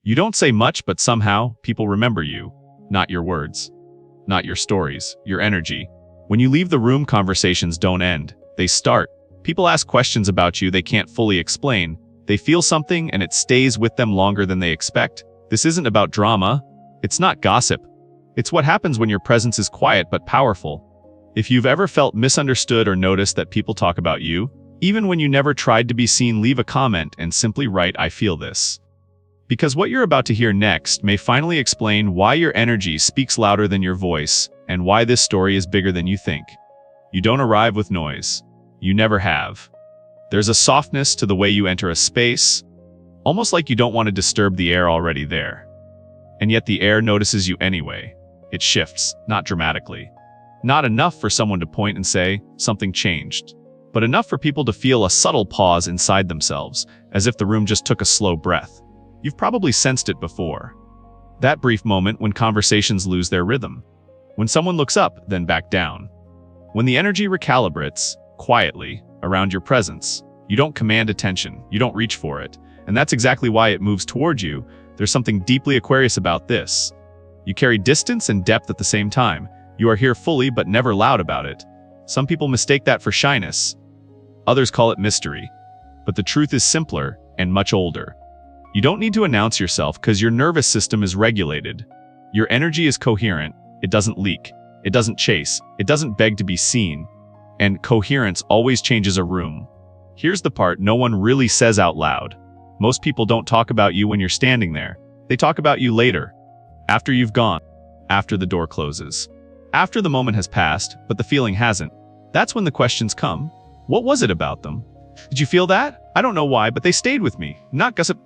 You don't say much, but somehow, people remember you. Not your words. Not your stories, your energy. When you leave the room, conversations don't end. They start. People ask questions about you they can't fully explain. They feel something and it stays with them longer than they expect. This isn't about drama. It's not gossip. It's what happens when your presence is quiet but powerful. If you've ever felt misunderstood or noticed that people talk about you, even when you never tried to be seen, leave a comment and simply write, "I feel this." Because what you're about to hear next may finally explain why your energy speaks louder than your voice and why this story is bigger than you think. You don't arrive with noise. You never have. There's a softness to the way you enter a space, almost like you don't want to disturb the air already there. And yet the air notices you anyway. It shifts, not dramatically. Not enough for someone to point and say, something changed, but enough for people to feel a subtle pause inside themselves, as if the room just took a slow breath. You've probably sensed it before. That brief moment when conversations lose their rhythm. When someone looks up, then back down. When the energy recalibrates, quietly, around your presence. You don't command attention, you don't reach for it. And that's exactly why it moves toward you. There's something deeply Aquarius about this. You carry distance and depth at the same time. You are here fully but never loud about it. Some people mistake that for shyness. Others call it mystery. But the truth is simpler and much older. You don't need to announce yourself because your nervous system is regulated. Your energy is coherent. It doesn't leak. It doesn't chase. It doesn't beg to be seen. And coherence always changes a room. Here's the part no one really says out loud. Most people don't talk about you when you're standing there. They talk about you later. After you've gone. After the door closes. After the moment has passed, but the feeling hasn't. That's when the questions come. What was it about them? Did you feel that? I don't know why, but they stayed with me. Not gossip.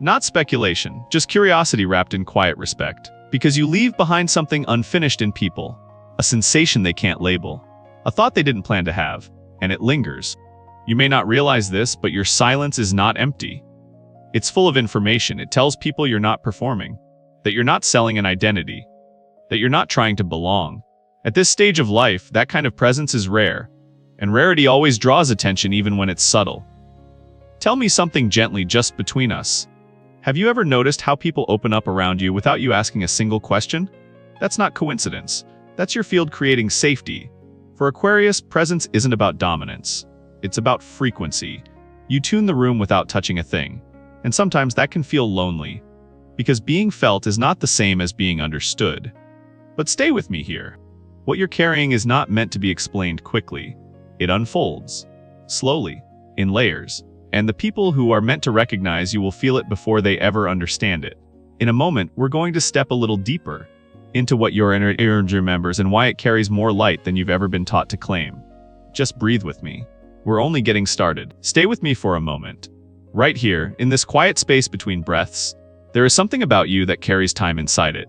Not speculation. Just curiosity wrapped in quiet respect. Because you leave behind something unfinished in people. A sensation they can't label. A thought they didn't plan to have. And it lingers. You may not realize this, but your silence is not empty. It's full of information. It tells people you're not performing. That you're not selling an identity. That you're not trying to belong. At this stage of life, that kind of presence is rare. And rarity always draws attention even when it's subtle. Tell me something gently just between us. Have you ever noticed how people open up around you without you asking a single question? That's not coincidence. That's your field creating safety. For Aquarius, presence isn't about dominance. It's about frequency. You tune the room without touching a thing. And sometimes that can feel lonely. Because being felt is not the same as being understood. But stay with me here. What you're carrying is not meant to be explained quickly. It unfolds. Slowly. In layers. And the people who are meant to recognize you will feel it before they ever understand it. In a moment, we're going to step a little deeper into what your energy remembers and why it carries more light than you've ever been taught to claim. Just breathe with me. We're only getting started. Stay with me for a moment. Right here, in this quiet space between breaths, there is something about you that carries time inside it.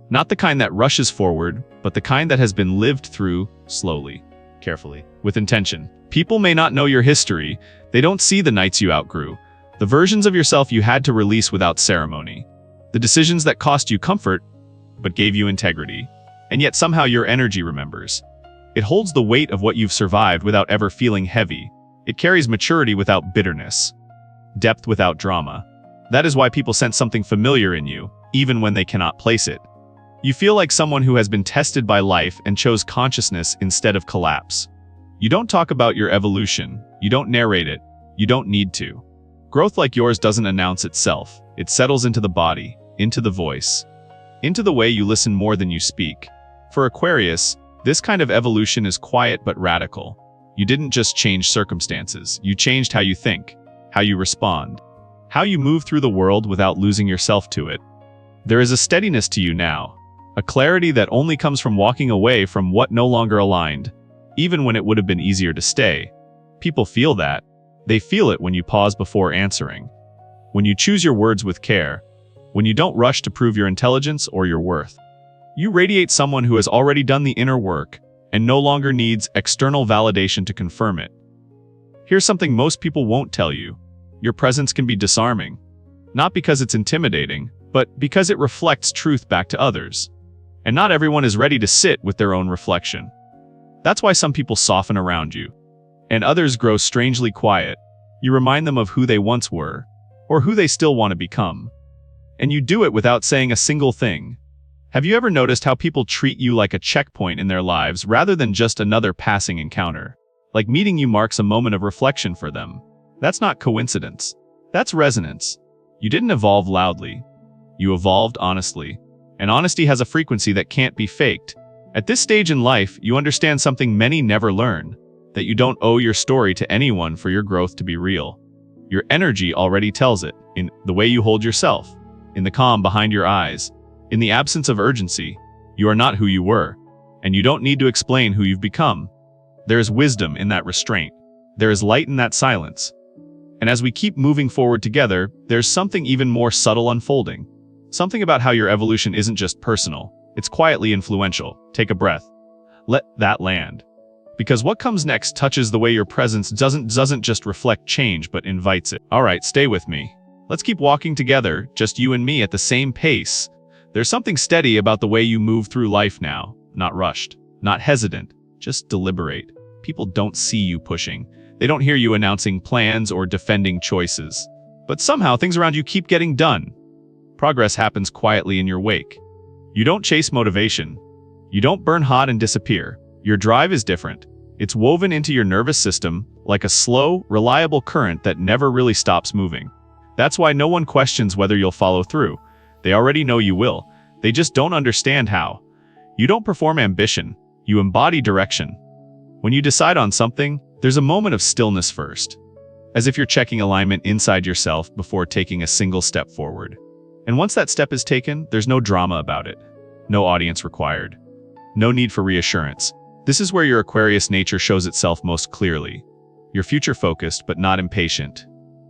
Not the kind that rushes forward, but the kind that has been lived through slowly, carefully, with intention. People may not know your history. They don't see the nights you outgrew, the versions of yourself you had to release without ceremony, the decisions that cost you comfort, but gave you integrity. And yet somehow your energy remembers. It holds the weight of what you've survived without ever feeling heavy. It carries maturity without bitterness, depth without drama. That is why people sense something familiar in you, even when they cannot place it. You feel like someone who has been tested by life and chose consciousness instead of collapse. You don't talk about your evolution. You don't narrate it. You don't need to. Growth like yours doesn't announce itself. It settles into the body, into the voice, into the way you listen more than you speak. For Aquarius, this kind of evolution is quiet but radical. You didn't just change circumstances. You changed how you think, how you respond, how you move through the world without losing yourself to it. There is a steadiness to you now, a clarity that only comes from walking away from what no longer aligned, even when it would have been easier to stay. People feel that. They feel it when you pause before answering, when you choose your words with care, when you don't rush to prove your intelligence or your worth. You radiate someone who has already done the inner work and no longer needs external validation to confirm it. Here's something most people won't tell you. Your presence can be disarming, not because it's intimidating, but because it reflects truth back to others. And not everyone is ready to sit with their own reflection. That's why some people soften around you, and others grow strangely quiet. You remind them of who they once were, or who they still want to become. And you do it without saying a single thing. Have you ever noticed how people treat you like a checkpoint in their lives rather than just another passing encounter? Like meeting you marks a moment of reflection for them. That's not coincidence. That's resonance. You didn't evolve loudly. You evolved honestly. And honesty has a frequency that can't be faked. At this stage in life, you understand something many never learn, that you don't owe your story to anyone for your growth to be real. Your energy already tells it, in the way you hold yourself, in the calm behind your eyes, in the absence of urgency. You are not who you were, and you don't need to explain who you've become. There is wisdom in that restraint. There is light in that silence. And as we keep moving forward together, there's something even more subtle unfolding. Something about how your evolution isn't just personal, it's quietly influential. Take a breath. Let that land. Because what comes next touches the way your presence doesn't just reflect change, but invites it. All right, stay with me. Let's keep walking together, just you and me at the same pace. There's something steady about the way you move through life now. Not rushed, not hesitant, just deliberate. People don't see you pushing. They don't hear you announcing plans or defending choices. But somehow things around you keep getting done. Progress happens quietly in your wake. You don't chase motivation. You don't burn hot and disappear. Your drive is different. It's woven into your nervous system like a slow, reliable current that never really stops moving. That's why no one questions whether you'll follow through. They already know you will. They just don't understand how. You don't perform ambition. You embody direction. When you decide on something, there's a moment of stillness first, as if you're checking alignment inside yourself before taking a single step forward. And once that step is taken, there's no drama about it. No audience required. No need for reassurance. This is where your Aquarius nature shows itself most clearly. You're future-focused, but not impatient.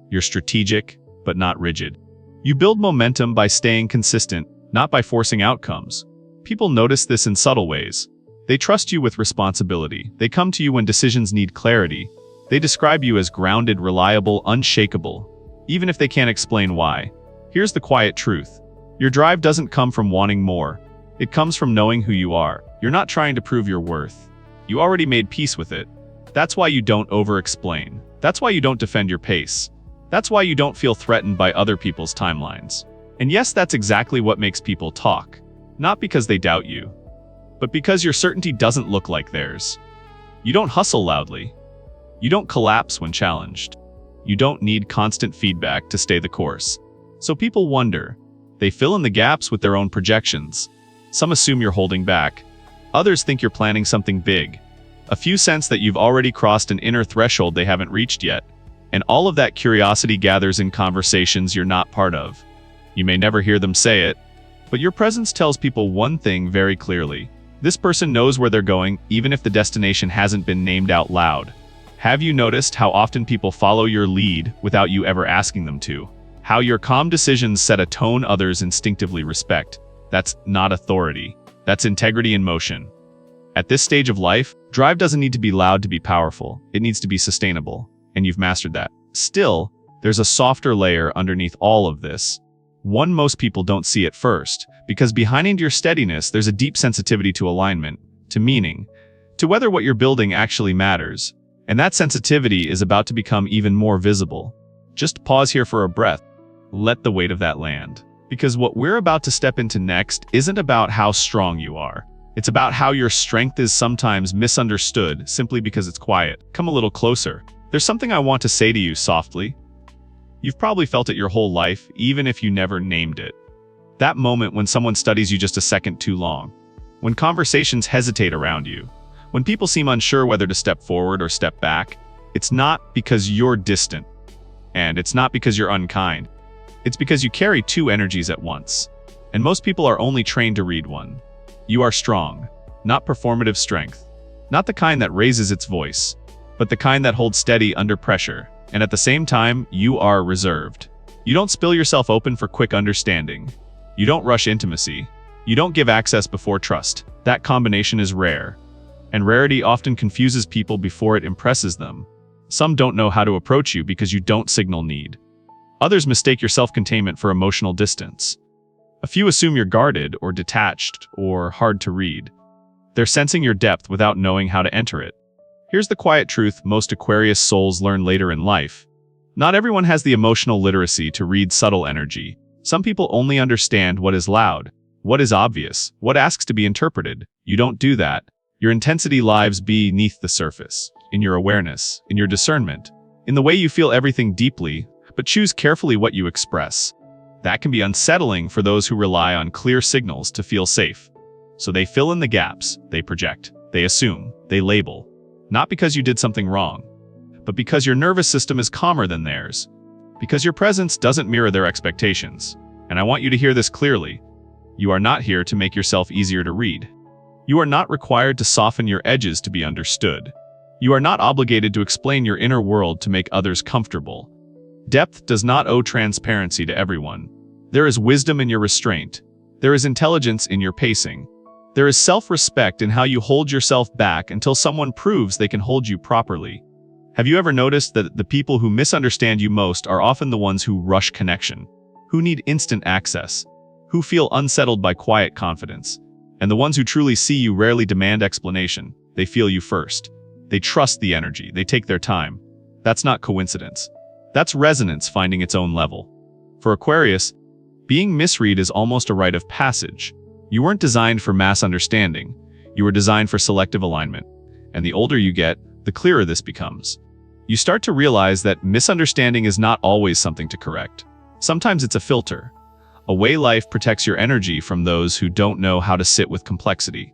You're strategic, but not rigid. You build momentum by staying consistent, not by forcing outcomes. People notice this in subtle ways. They trust you with responsibility. They come to you when decisions need clarity. They describe you as grounded, reliable, unshakable, even if they can't explain why. Here's the quiet truth. Your drive doesn't come from wanting more. It comes from knowing who you are. You're not trying to prove your worth. You already made peace with it. That's why you don't over-explain. That's why you don't defend your pace. That's why you don't feel threatened by other people's timelines. And yes, that's exactly what makes people talk. Not because they doubt you, but because your certainty doesn't look like theirs. You don't hustle loudly. You don't collapse when challenged. You don't need constant feedback to stay the course. So people wonder. They fill in the gaps with their own projections. Some assume you're holding back. Others think you're planning something big. A few sense that you've already crossed an inner threshold they haven't reached yet. And all of that curiosity gathers in conversations you're not part of. You may never hear them say it, but your presence tells people one thing very clearly. This person knows where they're going, even if the destination hasn't been named out loud. Have you noticed how often people follow your lead without you ever asking them to? How your calm decisions set a tone others instinctively respect? That's not authority. That's integrity in motion. At this stage of life, drive doesn't need to be loud to be powerful. It needs to be sustainable. And you've mastered that. Still, there's a softer layer underneath all of this. One most people don't see at first, because behind your steadiness, there's a deep sensitivity to alignment, to meaning, to whether what you're building actually matters. And that sensitivity is about to become even more visible. Just pause here for a breath. Let the weight of that land. Because what we're about to step into next isn't about how strong you are. It's about how your strength is sometimes misunderstood simply because it's quiet. Come a little closer. There's something I want to say to you softly. You've probably felt it your whole life, even if you never named it. That moment when someone studies you just a second too long. When conversations hesitate around you. When people seem unsure whether to step forward or step back. It's not because you're distant. And it's not because you're unkind. It's because you carry two energies at once. And most people are only trained to read one. You are strong, not performative strength. Not the kind that raises its voice, but the kind that holds steady under pressure. And at the same time, you are reserved. You don't spill yourself open for quick understanding. You don't rush intimacy. You don't give access before trust. That combination is rare. And rarity often confuses people before it impresses them. Some don't know how to approach you because you don't signal need. Others mistake your self-containment for emotional distance. A few assume you're guarded or detached or hard to read. They're sensing your depth without knowing how to enter it. Here's the quiet truth most Aquarius souls learn later in life. Not everyone has the emotional literacy to read subtle energy. Some people only understand what is loud, what is obvious, what asks to be interpreted. You don't do that. Your intensity lives beneath the surface, in your awareness, in your discernment, in the way you feel everything deeply, but choose carefully what you express. That can be unsettling for those who rely on clear signals to feel safe. So they fill in the gaps, they project, they assume, they label. Not because you did something wrong, but because your nervous system is calmer than theirs. Because your presence doesn't mirror their expectations. And I want you to hear this clearly. You are not here to make yourself easier to read. You are not required to soften your edges to be understood. You are not obligated to explain your inner world to make others comfortable. Depth does not owe transparency to everyone. There is wisdom in your restraint. There is intelligence in your pacing. There is self-respect in how you hold yourself back until someone proves they can hold you properly. Have you ever noticed that the people who misunderstand you most are often the ones who rush connection, who need instant access, who feel unsettled by quiet confidence, and the ones who truly see you rarely demand explanation? They feel you first. They trust the energy. They take their time. That's not coincidence. That's resonance finding its own level. For Aquarius, being misread is almost a rite of passage. You weren't designed for mass understanding. You were designed for selective alignment. And the older you get, the clearer this becomes. You start to realize that misunderstanding is not always something to correct. Sometimes it's a filter, a way life protects your energy from those who don't know how to sit with complexity.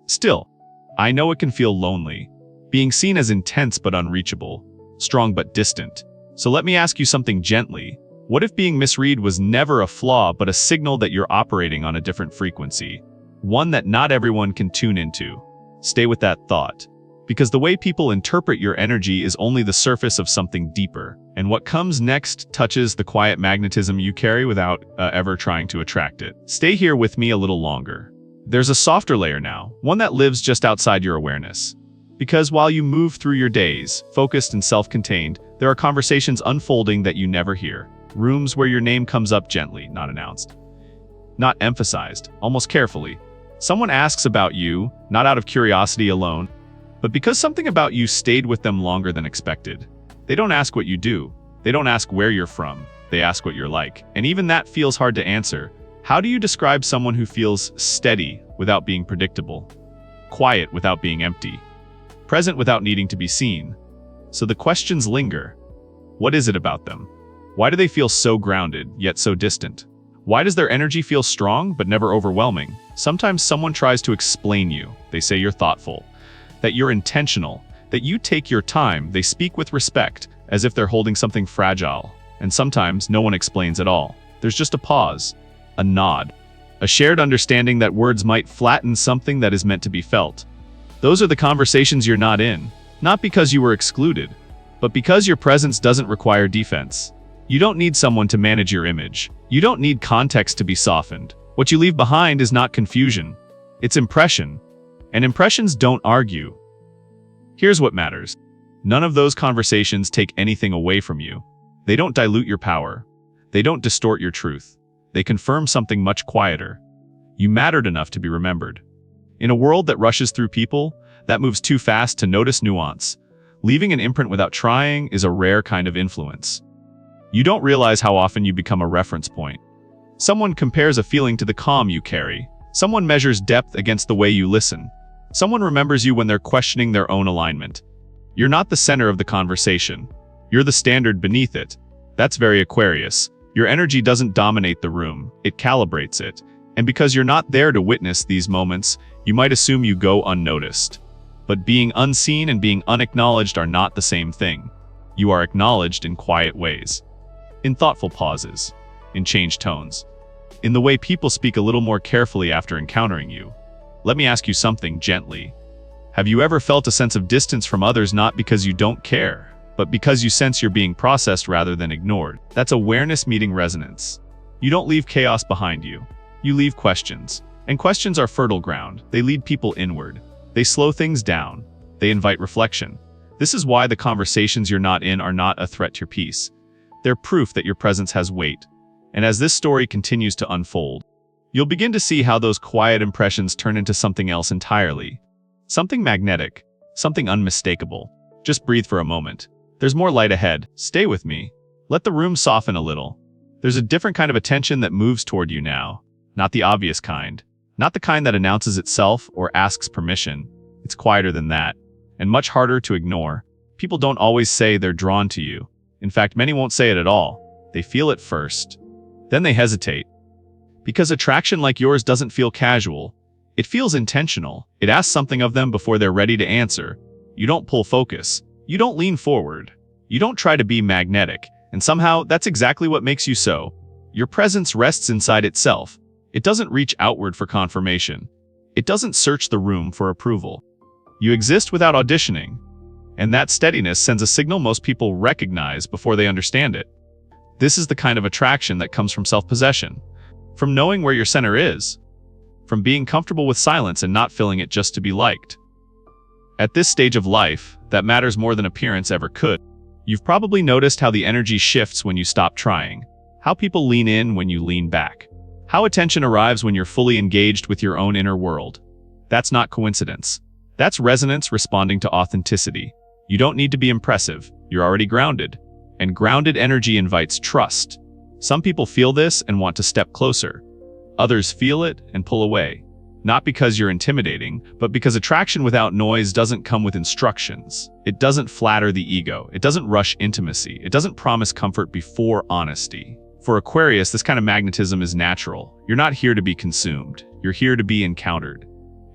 Still, I know it can feel lonely, being seen as intense but unreachable, strong but distant. So let me ask you something gently. What if being misread was never a flaw but a signal that you're operating on a different frequency? One that not everyone can tune into. Stay with that thought. Because the way people interpret your energy is only the surface of something deeper. And what comes next touches the quiet magnetism you carry without ever trying to attract it. Stay here with me a little longer. There's a softer layer now, one that lives just outside your awareness. Because while you move through your days, focused and self-contained, there are conversations unfolding that you never hear. Rooms where your name comes up gently, not announced. Not emphasized, almost carefully. Someone asks about you, not out of curiosity alone, but because something about you stayed with them longer than expected. They don't ask what you do. They don't ask where you're from. They ask what you're like. And even that feels hard to answer. How do you describe someone who feels steady without being predictable? Quiet without being empty? Present without needing to be seen? So the questions linger. What is it about them? Why do they feel so grounded, yet so distant? Why does their energy feel strong, but never overwhelming? Sometimes someone tries to explain you. They say you're thoughtful, that you're intentional, that you take your time. They speak with respect, as if they're holding something fragile. And sometimes no one explains at all. There's just a pause, a nod, a shared understanding that words might flatten something that is meant to be felt. Those are the conversations you're not in, not because you were excluded, but because your presence doesn't require defense. You don't need someone to manage your image. You don't need context to be softened. What you leave behind is not confusion. It's impression. And impressions don't argue. Here's what matters. None of those conversations take anything away from you. They don't dilute your power. They don't distort your truth. They confirm something much quieter. You mattered enough to be remembered. In a world that rushes through people, that moves too fast to notice nuance, leaving an imprint without trying is a rare kind of influence. You don't realize how often you become a reference point. Someone compares a feeling to the calm you carry. Someone measures depth against the way you listen. Someone remembers you when they're questioning their own alignment. You're not the center of the conversation. You're the standard beneath it. That's very Aquarius. Your energy doesn't dominate the room, it calibrates it. And because you're not there to witness these moments, you might assume you go unnoticed. But being unseen and being unacknowledged are not the same thing. You are acknowledged in quiet ways. In thoughtful pauses. In changed tones. In the way people speak a little more carefully after encountering you. Let me ask you something gently. Have you ever felt a sense of distance from others not because you don't care, but because you sense you're being processed rather than ignored? That's awareness meeting resonance. You don't leave chaos behind you. You leave questions. And questions are fertile ground. They lead people inward. They slow things down. They invite reflection. This is why the conversations you're not in are not a threat to your peace. They're proof that your presence has weight. And as this story continues to unfold, you'll begin to see how those quiet impressions turn into something else entirely. Something magnetic, something unmistakable. Just breathe for a moment. There's more light ahead. Stay with me. Let the room soften a little. There's a different kind of attention that moves toward you now, not the obvious kind, not the kind that announces itself or asks permission. It's quieter than that, and much harder to ignore. People don't always say they're drawn to you. In fact, many won't say it at all. They feel it first. Then they hesitate. Because attraction like yours doesn't feel casual. It feels intentional. It asks something of them before they're ready to answer. You don't pull focus. You don't lean forward. You don't try to be magnetic. And somehow, that's exactly what makes you so. Your presence rests inside itself. It doesn't reach outward for confirmation. It doesn't search the room for approval. You exist without auditioning. And that steadiness sends a signal most people recognize before they understand it. This is the kind of attraction that comes from self-possession. From knowing where your center is. From being comfortable with silence and not filling it just to be liked. At this stage of life, that matters more than appearance ever could. You've probably noticed how the energy shifts when you stop trying. How people lean in when you lean back. How attention arrives when you're fully engaged with your own inner world. That's not coincidence. That's resonance responding to authenticity. You don't need to be impressive. You're already grounded. And grounded energy invites trust. Some people feel this and want to step closer. Others feel it and pull away. Not because you're intimidating, but because attraction without noise doesn't come with instructions. It doesn't flatter the ego. It doesn't rush intimacy. It doesn't promise comfort before honesty. For Aquarius, this kind of magnetism is natural. You're not here to be consumed. You're here to be encountered.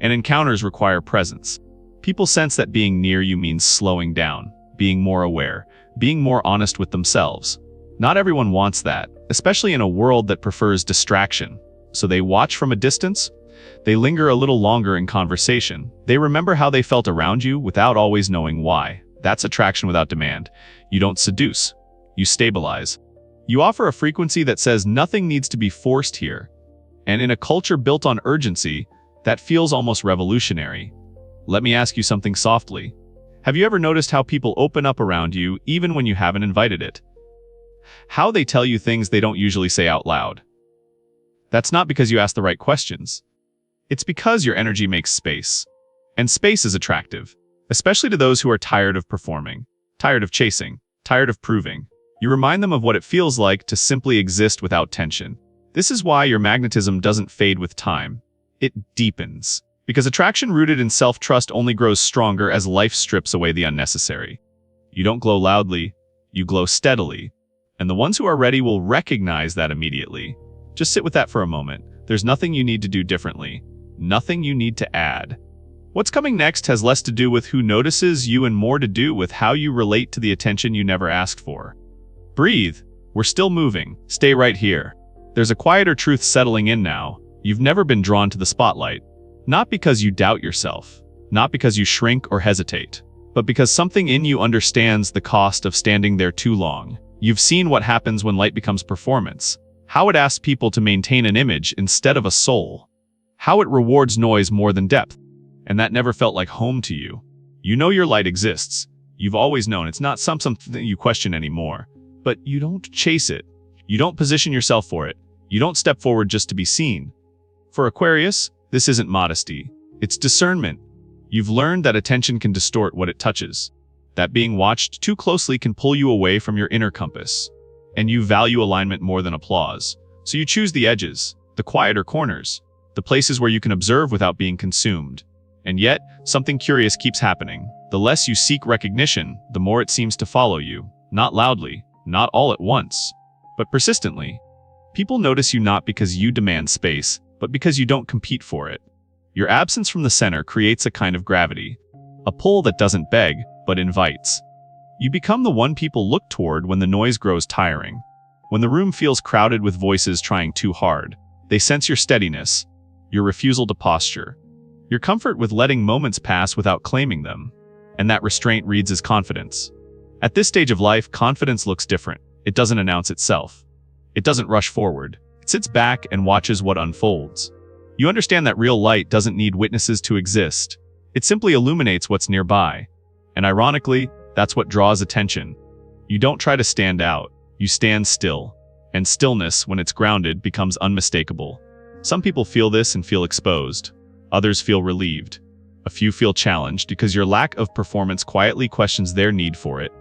And encounters require presence. People sense that being near you means slowing down, being more aware, being more honest with themselves. Not everyone wants that, especially in a world that prefers distraction. So they watch from a distance. They linger a little longer in conversation. They remember how they felt around you without always knowing why. That's attraction without demand. You don't seduce. You stabilize. You offer a frequency that says nothing needs to be forced here. And in a culture built on urgency, that feels almost revolutionary. Let me ask you something softly. Have you ever noticed how people open up around you even when you haven't invited it? How they tell you things they don't usually say out loud. That's not because you ask the right questions. It's because your energy makes space. And space is attractive, especially to those who are tired of performing, tired of chasing, tired of proving. You remind them of what it feels like to simply exist without tension. This is why your magnetism doesn't fade with time. It deepens. Because attraction rooted in self-trust only grows stronger as life strips away the unnecessary. You don't glow loudly, you glow steadily. And the ones who are ready will recognize that immediately. Just sit with that for a moment. There's nothing you need to do differently. Nothing you need to add. What's coming next has less to do with who notices you and more to do with how you relate to the attention you never asked for. Breathe. We're still moving. Stay right here. There's a quieter truth settling in now. You've never been drawn to the spotlight. Not because you doubt yourself. Not because you shrink or hesitate. But because something in you understands the cost of standing there too long. You've seen what happens when light becomes performance. How it asks people to maintain an image instead of a soul. How it rewards noise more than depth. And that never felt like home to you. You know your light exists. You've always known it's not something that you question anymore. But you don't chase it. You don't position yourself for it. You don't step forward just to be seen. For Aquarius, this isn't modesty. It's discernment. You've learned that attention can distort what it touches. That being watched too closely can pull you away from your inner compass. And you value alignment more than applause. So you choose the edges, the quieter corners, the places where you can observe without being consumed. And yet, something curious keeps happening. The less you seek recognition, the more it seems to follow you. Not loudly, not all at once, but persistently. People notice you not because you demand space, but because you don't compete for it. Your absence from the center creates a kind of gravity, a pull that doesn't beg, but invites. You become the one people look toward when the noise grows tiring. When the room feels crowded with voices trying too hard, they sense your steadiness, your refusal to posture, your comfort with letting moments pass without claiming them. And that restraint reads as confidence. At this stage of life, confidence looks different. It doesn't announce itself. It doesn't rush forward. It sits back and watches what unfolds. You understand that real light doesn't need witnesses to exist. It simply illuminates what's nearby. And ironically, that's what draws attention. You don't try to stand out. You stand still. And stillness, when it's grounded, becomes unmistakable. Some people feel this and feel exposed. Others feel relieved. A few feel challenged because your lack of performance quietly questions their need for it.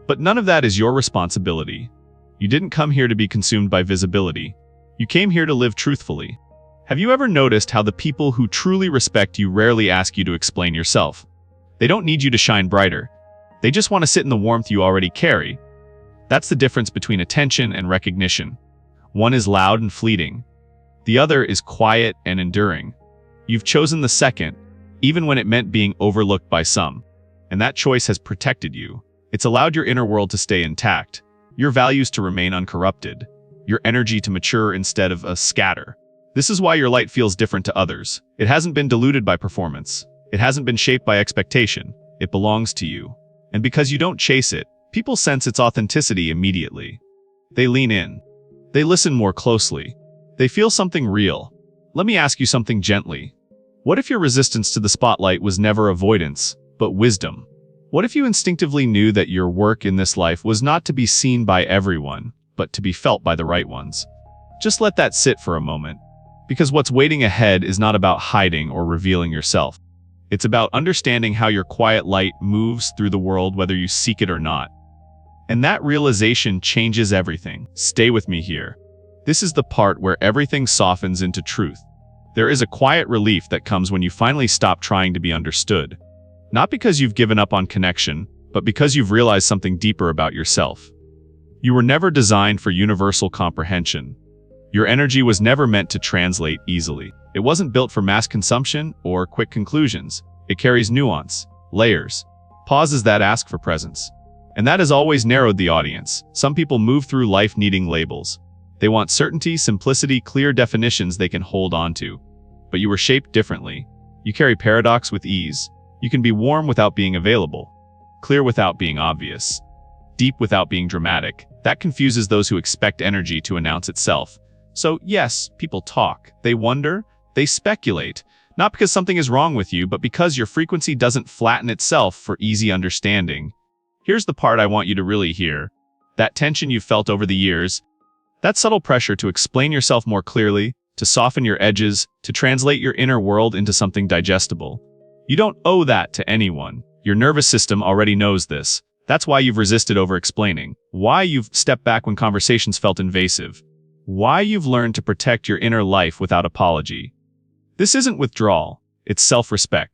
But none of that is your responsibility. You didn't come here to be consumed by visibility. You came here to live truthfully. Have you ever noticed how the people who truly respect you rarely ask you to explain yourself? They don't need you to shine brighter. They just want to sit in the warmth you already carry. That's the difference between attention and recognition. One is loud and fleeting. The other is quiet and enduring. You've chosen the second, even when it meant being overlooked by some. And that choice has protected you. It's allowed your inner world to stay intact, your values to remain uncorrupted, your energy to mature instead of scatter. This is why your light feels different to others. It hasn't been diluted by performance. It hasn't been shaped by expectation. It belongs to you. And because you don't chase it, people sense its authenticity immediately. They lean in. They listen more closely. They feel something real. Let me ask you something gently. What if your resistance to the spotlight was never avoidance, but wisdom? What if you instinctively knew that your work in this life was not to be seen by everyone, but to be felt by the right ones? Just let that sit for a moment. Because what's waiting ahead is not about hiding or revealing yourself. It's about understanding how your quiet light moves through the world whether you seek it or not. And that realization changes everything. Stay with me here. This is the part where everything softens into truth. There is a quiet relief that comes when you finally stop trying to be understood. Not because you've given up on connection, but because you've realized something deeper about yourself. You were never designed for universal comprehension. Your energy was never meant to translate easily. It wasn't built for mass consumption or quick conclusions. It carries nuance, layers, pauses that ask for presence. And that has always narrowed the audience. Some people move through life needing labels. They want certainty, simplicity, clear definitions they can hold on to. But you were shaped differently. You carry paradox with ease. You can be warm without being available, clear without being obvious, deep without being dramatic. That confuses those who expect energy to announce itself. So yes, people talk, they wonder, they speculate, not because something is wrong with you, but because your frequency doesn't flatten itself for easy understanding. Here's the part I want you to really hear. That tension you've felt over the years, that subtle pressure to explain yourself more clearly, to soften your edges, to translate your inner world into something digestible. You don't owe that to anyone. Your nervous system already knows this. That's why you've resisted over-explaining, why you've stepped back when conversations felt invasive, why you've learned to protect your inner life without apology. This isn't withdrawal, it's self-respect.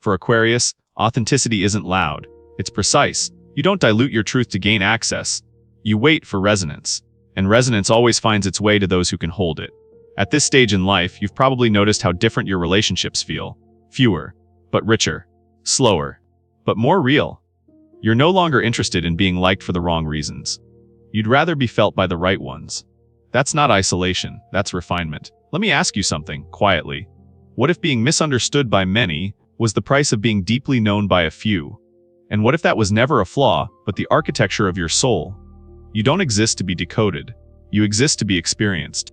For Aquarius, authenticity isn't loud, it's precise. You don't dilute your truth to gain access. You wait for resonance. And resonance always finds its way to those who can hold it. At this stage in life, you've probably noticed how different your relationships feel. Fewer, but richer. Slower, but more real. You're no longer interested in being liked for the wrong reasons. You'd rather be felt by the right ones. That's not isolation, that's refinement. Let me ask you something, quietly. What if being misunderstood by many was the price of being deeply known by a few? And what if that was never a flaw, but the architecture of your soul? You don't exist to be decoded. You exist to be experienced.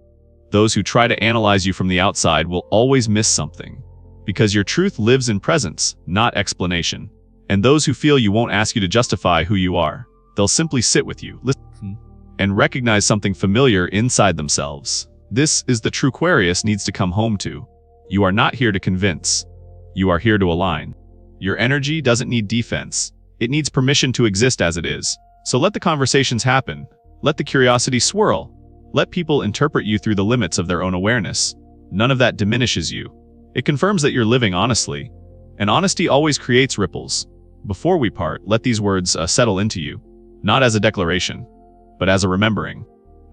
Those who try to analyze you from the outside will always miss something. Because your truth lives in presence, not explanation. And those who feel you won't ask you to justify who you are. They'll simply sit with you, listen, and recognize something familiar inside themselves. This is the true Aquarius needs to come home to. You are not here to convince. You are here to align. Your energy doesn't need defense. It needs permission to exist as it is. So let the conversations happen. Let the curiosity swirl. Let people interpret you through the limits of their own awareness. None of that diminishes you. It confirms that you're living honestly. And honesty always creates ripples. Before we part, let these words settle into you. Not as a declaration, but as a remembering.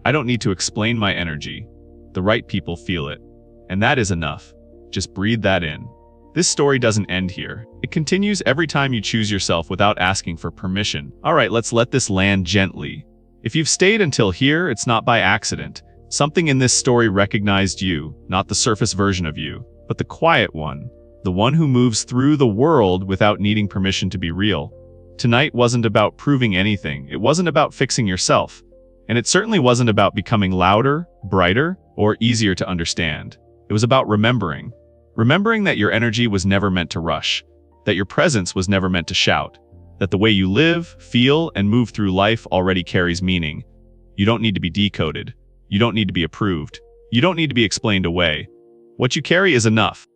I don't need to explain my energy. The right people feel it. And that is enough. Just breathe that in. This story doesn't end here. It continues every time you choose yourself without asking for permission. All right, let's let this land gently. If you've stayed until here, it's not by accident. Something in this story recognized you, not the surface version of you, but the quiet one, the one who moves through the world without needing permission to be real. Tonight wasn't about proving anything. It wasn't about fixing yourself. And it certainly wasn't about becoming louder, brighter, or easier to understand. It was about remembering. Remembering that your energy was never meant to rush, that your presence was never meant to shout, that the way you live, feel, and move through life already carries meaning. You don't need to be decoded. You don't need to be approved. You don't need to be explained away. What you carry is enough.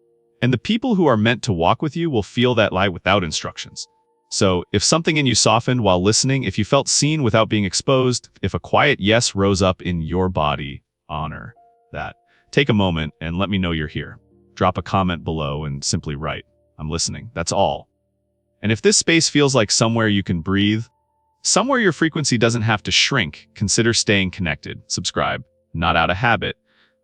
And the people who are meant to walk with you will feel that light without instructions. So, if something in you softened while listening, if you felt seen without being exposed, if a quiet yes rose up in your body, honor that. Take a moment and let me know you're here. Drop a comment below and simply write, "I'm listening." That's all. And if this space feels like somewhere you can breathe, somewhere your frequency doesn't have to shrink, consider staying connected. Subscribe, not out of habit,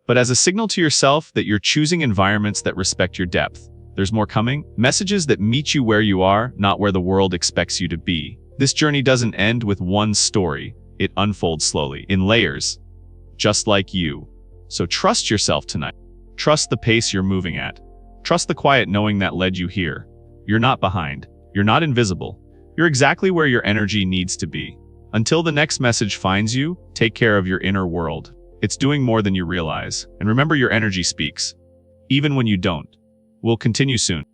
but as a signal to yourself that you're choosing environments that respect your depth. There's more coming. Messages that meet you where you are, not where the world expects you to be. This journey doesn't end with one story. It unfolds slowly, in layers, just like you. So trust yourself tonight. Trust the pace you're moving at. Trust the quiet knowing that led you here. You're not behind. You're not invisible. You're exactly where your energy needs to be. Until the next message finds you, take care of your inner world. It's doing more than you realize. And remember, your energy speaks, even when you don't. We'll continue soon.